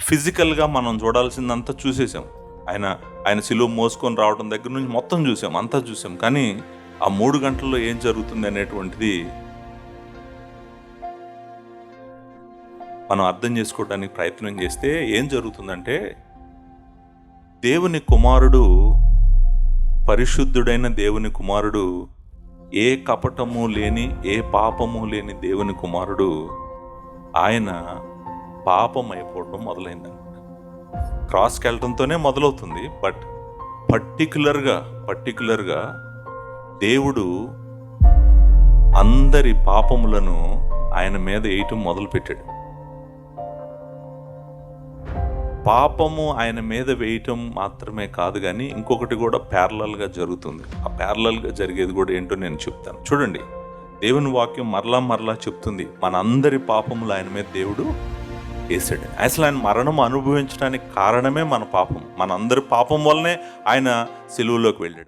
ఫిజికల్గా మనం చూడాల్సిందంతా చూసేసాం. ఆయన ఆయన సిలువ మోసుకొని రావడం దగ్గర నుంచి మొత్తం చూసాం, అంతా చూసాం. కానీ ఆ 3 గంటల్లో ఏం జరుగుతుంది అనేటువంటిది మనం అర్థం చేసుకోవడానికి ప్రయత్నం చేస్తే ఏం జరుగుతుందంటే, దేవుని కుమారుడు, పరిశుద్ధుడైన దేవుని కుమారుడు, ఏ కపటము లేని, ఏ పాపము లేని దేవుని కుమారుడు, ఆయన పాపం అయిపోవడం మొదలైందన్నమాట. క్రాస్కి వెళ్ళడంతోనే మొదలవుతుంది. బట్ పర్టికులర్గా దేవుడు అందరి పాపములను ఆయన మీద వేయటం మొదలుపెట్టాడు. పాపము ఆయన మీద వేయటం మాత్రమే కాదు, కానీ ఇంకొకటి కూడా ప్యారలల్గా జరుగుతుంది. ఆ ప్యారలల్గా జరిగేది కూడా ఏంటో నేను చెప్తాను. చూడండి, దేవుని వాక్యం మరలా చెప్తుంది, మనందరి పాపములు ఆయన మీద దేవుడు వేసాడు. అసలు ఆయన మరణం అనుభవించడానికి కారణమే మన పాపం. మనందరి పాపం వల్లనే ఆయన సిలువలోకి వెళ్ళాడు.